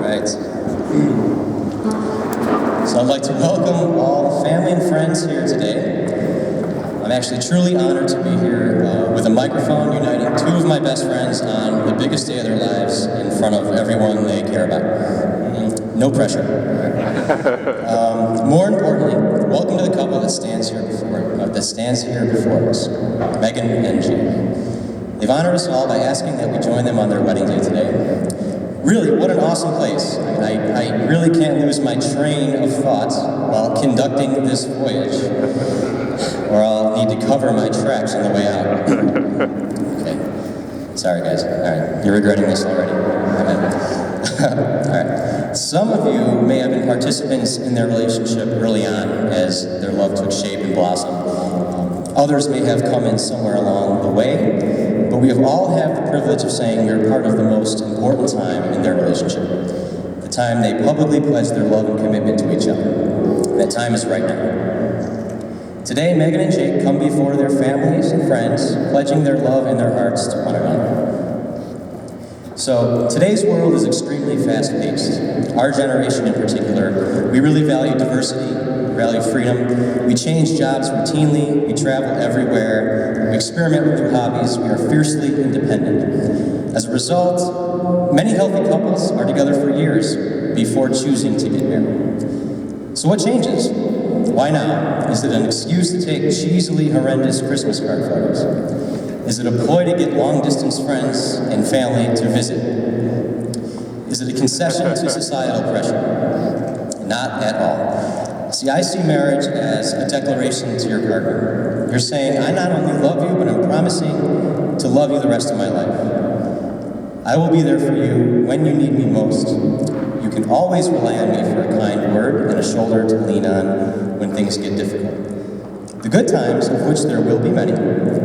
right. So I'd like to welcome all the family and friends here today. I'm actually truly honored to be here with a microphone uniting two of my best friends on the biggest day of their lives in front of everyone they care about. No pressure. More importantly, welcome to the couple that stands here before us, Megan and Jake. They've honored us all by asking that we join them on their wedding day today. Really, what an awesome place. I really can't lose my train of thought while conducting this voyage, or I'll need to cover my tracks on the way out. Okay. Sorry, guys. All right. You're regretting this already. All right. Some of you may have been participants in their relationship early on as their love took shape and blossomed. Others may have come in somewhere along the way, but we have all had the privilege of saying we are part of the most important time in their relationship. The time they publicly pledged their love and commitment to each other. That time is right now. Today, Megan and Jake come before their families and friends, pledging their love and their hearts to one another. So, today's world is extremely fast-paced. Our generation in particular, we really value diversity, we value freedom. We change jobs routinely, we travel everywhere, we experiment with new hobbies, we are fiercely independent. As a result, many healthy couples are together for years before choosing to get married. So what changes? Why now? Is it an excuse to take cheesily horrendous Christmas card photos? Is it a ploy to get long-distance friends and family to visit? Is it a concession to societal pressure? Not at all. See, I see marriage as a declaration to your partner. You're saying, I not only love you, but I'm promising to love you the rest of my life. I will be there for you when you need me most. You can always rely on me for a kind word and a shoulder to lean on when things get difficult. The good times, of which there will be many,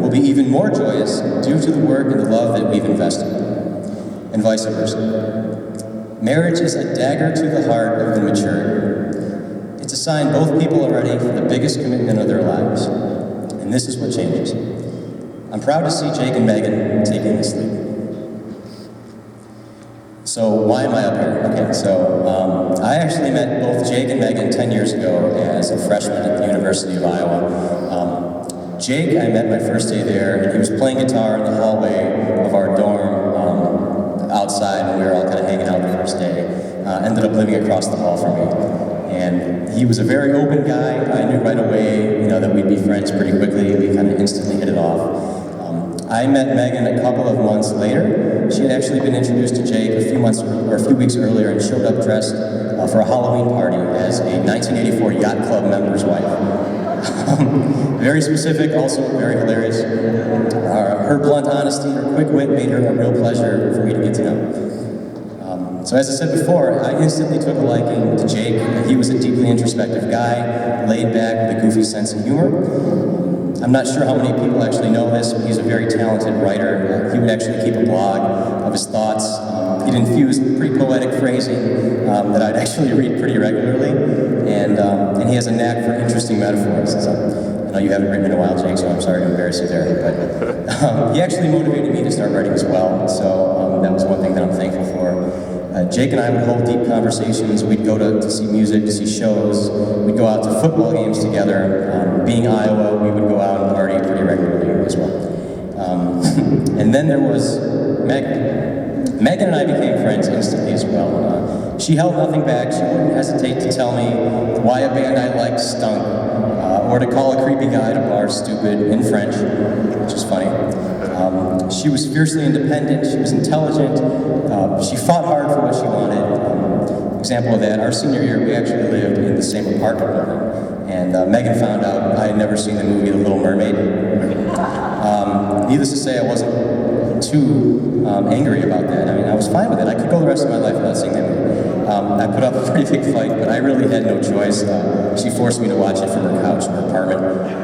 will be even more joyous due to the work and the love that we've invested, and vice versa. Marriage is a dagger to the heart of the mature. It's a sign both people are ready for the biggest commitment of their lives, and this is what changes. I'm proud to see Jake and Megan taking this lead. So why am I up here? Okay, so I actually met both Jake and Megan 10 years ago as a freshman at the University of Iowa. Jake, I met my first day there, and he was playing guitar in the hallway of our dorm outside when we were all kind of hanging out the first day. Ended up living across the hall from me. And he was a very open guy. I knew right away, that we'd be friends pretty quickly. We kind of instantly hit it off. I met Megan a couple of months later. She had actually been introduced to Jake a few weeks earlier and showed up dressed for a Halloween party as a 1984 Yacht Club member's wife. Very specific, also very hilarious. Her blunt honesty, her quick wit made her a real pleasure for me to get to know. So as I said before, I instantly took a liking to Jake. He was a deeply introspective guy, laid back with a goofy sense of humor. I'm not sure how many people actually know this, but he's a very talented writer. He would actually keep a blog of his thoughts. He'd infuse pretty poetic phrasing that I'd actually read pretty regularly, and he has a knack for interesting metaphors. So, I know you haven't written in a while, Jake, so I'm sorry to embarrass you there, but he actually motivated me to start writing as well, so that was one thing that I'm thankful for. Jake and I would hold deep conversations. We'd go to see music, to see shows. We'd go out to football games together. Being Iowa, we would go out and party pretty regularly as well. And then there was Megan. Megan and I became friends instantly as well. She held nothing back. She wouldn't hesitate to tell me why a band I liked stunk, or to call a creepy guy at a bar stupid in French, which is funny. She was fiercely independent, she was intelligent, she fought hard for what she wanted. Example of that, our senior year we actually lived in the same apartment building, and Megan found out I had never seen the movie The Little Mermaid. Needless to say, I wasn't too angry about that. I mean, I was fine with it. I could go the rest of my life without seeing that movie. I put up a pretty big fight, but I really had no choice. She forced me to watch it from her couch in her apartment.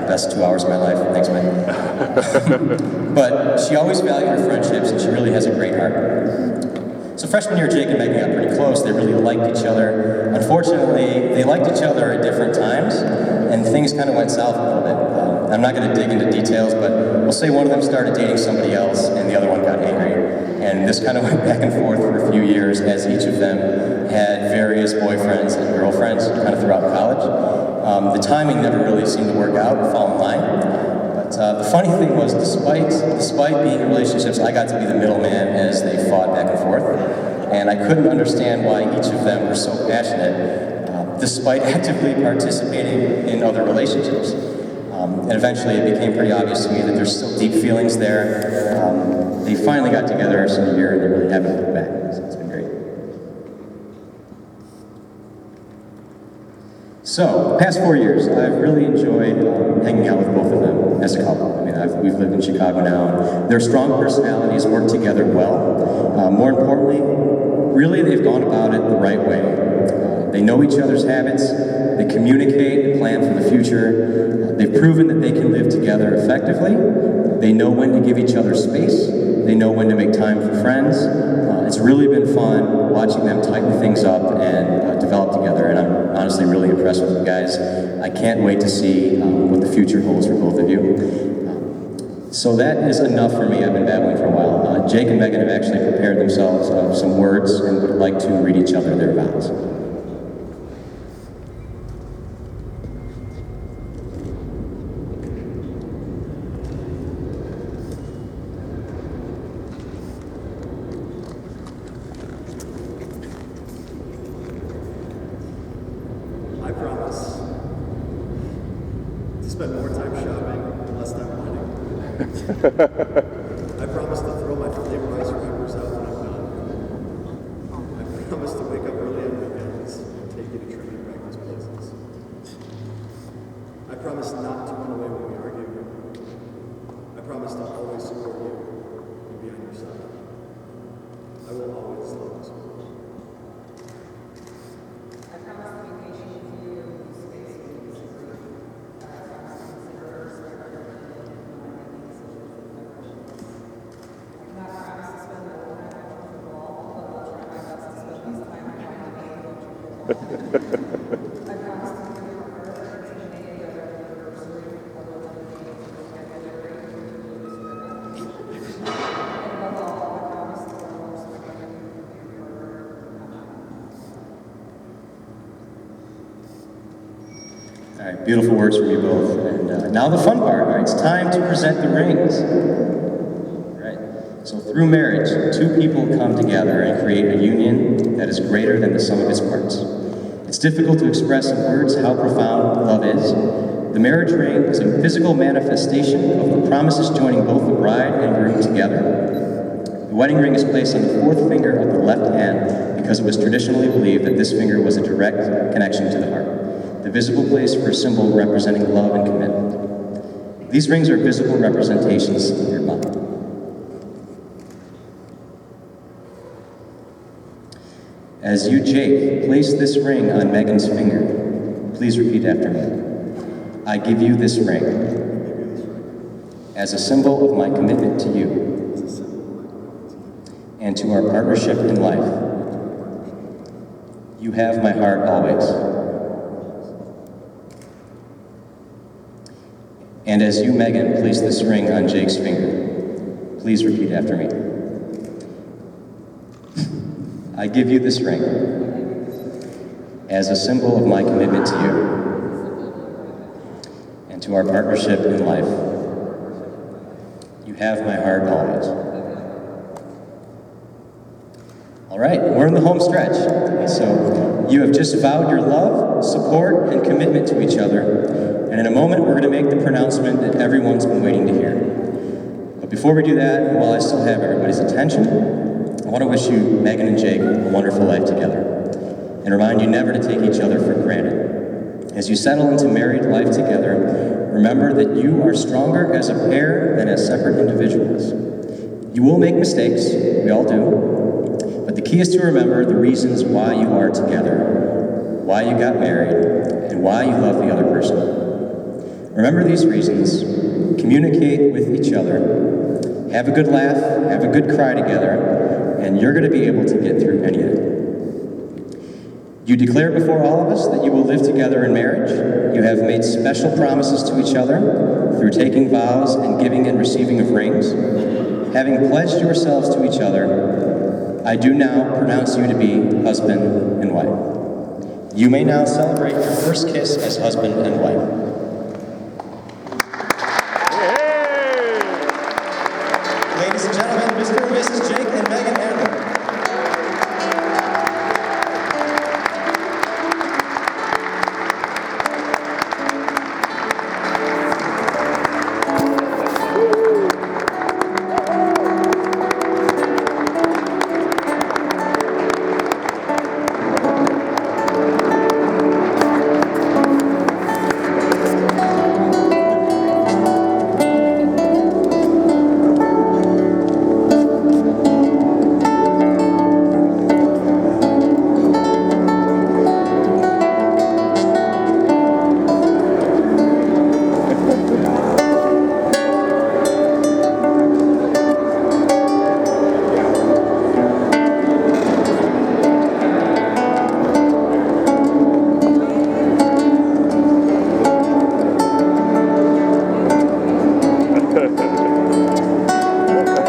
Best 2 hours of my life. Thanks, man. But she always valued her friendships, and she really has a great heart. So freshman year, Jake and Megan got pretty close. They really liked each other. Unfortunately, they liked each other at different times, and things kind of went south a little bit. I'm not going to dig into details, but we'll say one of them started dating somebody else, and the other one got angry. And this kind of went back and forth for a few years as each of them had various boyfriends and girlfriends kind of throughout college. The timing never really seemed to work out or fall in line. But the funny thing was, despite being in relationships, I got to be the middleman as they fought back and forth. And I couldn't understand why each of them were so passionate, despite actively participating in other relationships. And eventually it became pretty obvious to me that there's still deep feelings there. They finally got together our senior year and they really haven't looked back, so it's been great. So, the past 4 years, I've really enjoyed hanging out with both of them as a couple. I mean, we've lived in Chicago now, and their strong personalities work together well. More importantly, really they've gone about it the right way. They know each other's habits, they communicate and plan for the future. They've proven that they can live together effectively. They know when to give each other space. They know when to make time for friends. It's really been fun watching them tighten things up and develop together, and I'm honestly really impressed with you guys. I can't wait to see what the future holds for both of you. So that is enough for me. I've been babbling for a while. Jake and Megan have actually prepared themselves some words and would like to read each other their vows. I promise to spend more time shopping and less time running. I promise to throw my flavorizer peppers out when I'm done. I promise to wake up early on weekends and take you to training practice places. I promise not to run away when we argue. I promise to always support you and be on your side. I will always love you. I promise to be patient with you and leave space when you disagree. I promise to consider or respect your opinion when I make decisions with my questions. I cannot promise to spend the whole night on the ball, but I'll try my best to spend this time on my game and watching football. I promise to give you a heart and to make it better anniversary, although one day it's vocabulary and use for that. And above all, I promise to love and respect you and your partner. All right, beautiful words from you both. And now the fun part. All right, it's time to present the rings. All right. So through marriage, two people come together and create a union that is greater than the sum of its parts. It's difficult to express in words how profound love is. The marriage ring is a physical manifestation of the promises joining both the bride and groom together. The wedding ring is placed on the fourth finger of the left hand because it was traditionally believed that this finger was a direct connection to the heart, the visible place for a symbol representing love and commitment. These rings are visible representations of your bond. As you, Jake, place this ring on Megan's finger, please repeat after me. I give you this ring as a symbol of my commitment to you and to our partnership in life. You have my heart always. And as you, Megan, place this ring on Jake's finger, please repeat after me. I give you this ring as a symbol of my commitment to you and to our partnership in life. You have my heart always. All right, we're in the home stretch. So you have just vowed your love, support, and commitment to each other. And in a moment, we're going to make the pronouncement that everyone's been waiting to hear. But before we do that, while I still have everybody's attention, I want to wish you, Megan and Jake, a wonderful life together, and remind you never to take each other for granted. As you settle into married life together, remember that you are stronger as a pair than as separate individuals. You will make mistakes, we all do, but the key is to remember the reasons why you are together, why you got married, and why you love the other person. Remember these reasons, communicate with each other, have a good laugh, have a good cry together, and you're going to be able to get through anything. You declare before all of us that you will live together in marriage. You have made special promises to each other through taking vows and giving and receiving of rings. having pledged yourselves to each other, I do now pronounce you to be husband and wife. You may now celebrate your first kiss as husband and wife. Ladies and gentlemen, Mr. and Mrs. Jake and Megan Adler.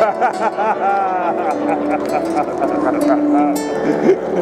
Ha ha ha ha ha ha ha.